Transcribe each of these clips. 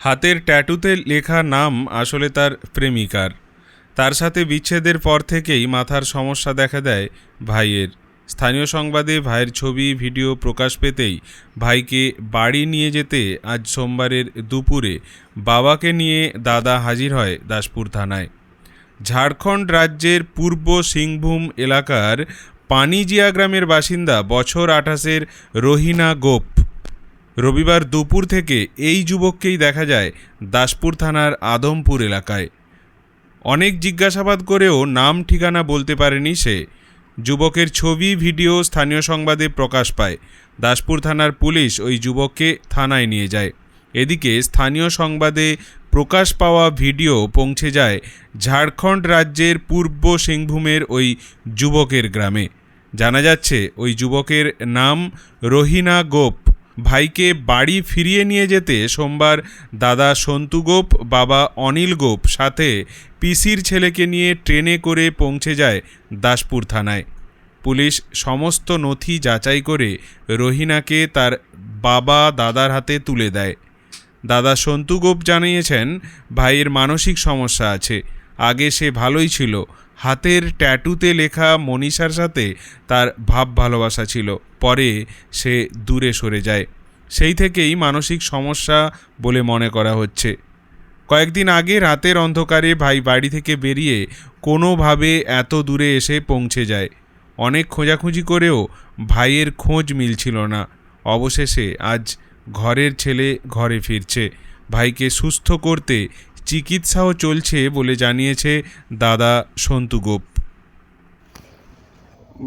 হাতের ট্যাটুতে লেখা নাম আসলে তার প্রেমিকার। তার সাথে বিচ্ছেদের পর থেকেই মাথার সমস্যা দেখা দেয় ভাইয়ের। স্থানীয় সংবাদে ভাইয়ের ছবি ভিডিও প্রকাশ পেতেই ভাইকে বাড়ি নিয়ে যেতে আজ সোমবারের দুপুরে বাবাকে নিয়ে দাদা হাজির হয় দাসপুর থানায়। ঝাড়খণ্ড রাজ্যের পূর্ব সিংভূম এলাকার পানিজিয়া গ্রামের বাসিন্দা বছর 28-এর রহিনা গোপ। রবিবার দুপুর থেকে এই যুবককেই দেখা যায় দাসপুর থানার আদমপুর এলাকায়। অনেক জিজ্ঞাসাবাদ করেও নাম ঠিকানা বলতে পারেনি সে। যুবকের ছবি ভিডিও স্থানীয় সংবাদে প্রকাশ পায়। দাসপুর থানার পুলিশ ওই যুবককে থানায় নিয়ে যায়। এদিকে স্থানীয় সংবাদে প্রকাশ পাওয়া ভিডিও পৌঁছে যায় ঝাড়খণ্ড রাজ্যের পূর্ব সিংভূমের ওই যুবকের গ্রামে। জানা যাচ্ছে ওই যুবকের নাম রহিনা গোপ। ভাইকে বাড়ি ফিরিয়ে নিয়ে যেতে সোমবার দাদা সন্তু গোপ, বাবা অনিল গোপ সাথে পিসির ছেলেকে নিয়ে ট্রেনে করে পৌঁছে যায় দাসপুর থানায়। পুলিশ সমস্ত নথি যাচাই করে রহিনাকে তার বাবা দাদার হাতে তুলে দেয়। দাদা সন্তু গোপ জানিয়েছেন ভাইয়ের মানসিক সমস্যা আছে। আগে সে ভালোই ছিল। হাতের ট্যাটুতে লেখা মনীষার সাথে তার ভাব ভালোবাসা ছিল, পরে সে দূরে সরে যায়। সেই থেকেই মানসিক সমস্যা বলে মনে করা হচ্ছে। কয়েকদিন আগে রাতের অন্ধকারে ভাই বাড়ি থেকে বেরিয়ে কোনোভাবে এত দূরে এসে পৌঁছে যায়। অনেক খোঁজাখুঁজি করেও ভাইয়ের খোঁজ মিলছিল না। অবশেষে আজ ঘরের ছেলে ঘরে ফিরছে। ভাইকে সুস্থ করতে চিকিৎসাও চলছে বলে জানিয়েছে দাদা সন্তু গোপ।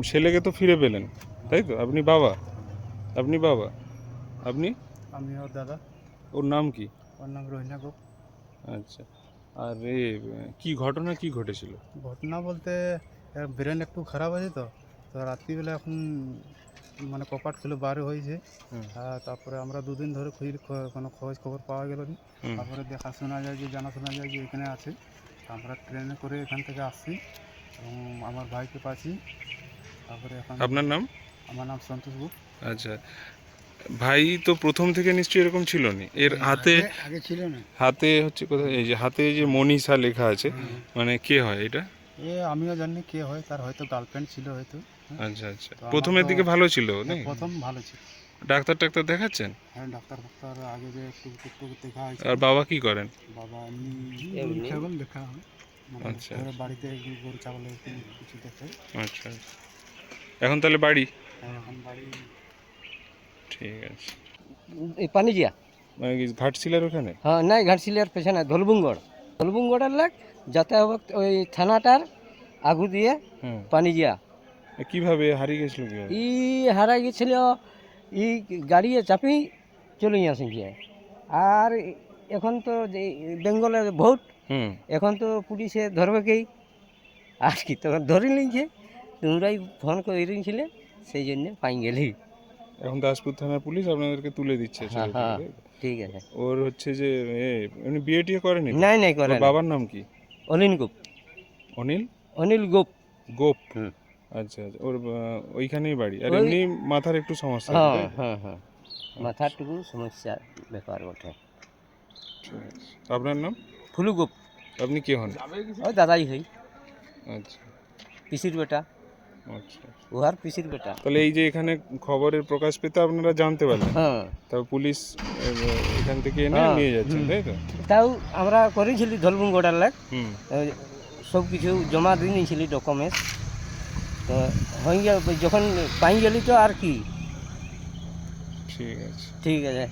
ছেলেকে তো ফিরে পেলেন, তাই তো? আপনি বাবা? আপনি? আমি ওর দাদা। ওর নাম কি? ওর নাম রহিনা গোপ। আচ্ছা, আর কি ঘটনা কি ঘটেছিল? ঘটনা বলতে ব্রেন একটু খারাপ আছে, তো রাত্রিবেলা এখন মানে কপাট ছিল বার হয়েছে। তারপরে আমরা দুদিন ধরে কোনো খোঁজ খবর পাওয়া গেল না। তারপরে জানা শোনা যায় যে এখানে আছে। আমরা ট্রেনে করে এখান থেকে আসছি এবং আমার ভাইকে পাচ্ছি। তারপরে এখন আপনার নাম? আমার নাম সন্তোষ গোপ। আচ্ছা, ভাই তো প্রথম থেকে নিশ্চয়ই এরকম ছিল না? এর হাতে আগে ছিল না। হাতে হচ্ছে কোথায়, এই যে হাতে যে মনীষা লেখা আছে, মানে কে হয় এটা? আমিও জানি কে হয়, তার হয়তো গার্লফ্রেন্ড ছিল হয়তো। আচ্ছা আচ্ছা, প্রথমের দিকে ভালো ছিল না? প্রথম ভালো ছিল। ডাক্তার দেখাচ্ছেন? হ্যাঁ, ডাক্তার আগে যে একটু দেখা হয়েছে। আর বাবা কি করেন? বাবা এমনি ছাগল দেখা হয়, মানে আচ্ছা বাড়িতে গরু ছাগল কিছু দেখে। আচ্ছা, এখন তাহলে বাড়ি? এখন বাড়ি। ঠিক আছে। পানিজিয়া মানে কি ঘাটশিলার ওখানে? হ্যাঁ, নাই ঘাটশিলার পেছনে ধলবুঙ্গড়ের লাগ যাতে হবে ওই থানাটার আগু দিয়ে পানিজিয়া। কিভাবে হারিয়ে গেছিল? কিভাবে ই হারা গেছিল, ই গাড়িয়ে চাপি চলে আসে গিয়ে। আর এখন তো বেঙ্গলের ভোট, এখন তো পুলিশে ধরবেকেই। আর কি তখন ধরে নিয়েছে, তোমরাই ফোন করে নিয়েছিলে, সেই জন্য পাই গেলি। এখন দাসপুর থানার পুলিশ আপনাদেরকে তুলে দিচ্ছে। হ্যাঁ, ঠিক আছে। ওর হচ্ছে যে এমনি বিয়ে টিয়ে করেনি? নাই করে। বাবার নাম কি? অনিল গোপ। অনিল গোপ। আচ্ছা আচ্ছা, ওর ওইখানেই বাড়ি। আর এমনি মাথার একটু সমস্যা আছে? হ্যাঁ, মাথাটুকু সমস্যা ব্যাপার বটে। আপনার নাম? ফুলু গোপ। আপনি কে হন? ওই দাদাই হই, আচ্ছা, পিসির বেটা। আচ্ছা, উহার পিসির বেটা। তাহলে এই যে এখানে খবরের প্রকাশ পেতে আপনারা জানতে পারলেন, তারপর পুলিশ এখান থেকে এনে নিয়ে যাচ্ছেন, তাই তো? তাও আমরা করেছিলি ধলবুঙ্গড়ার লাগ, সব কিছু জমা দিয়ে নিয়েছিলি ডকুমেন্টস। তো হয়ে গেল, যখন পাই গেলি তো আর কি। ঠিক আছে। ঠিক আছে।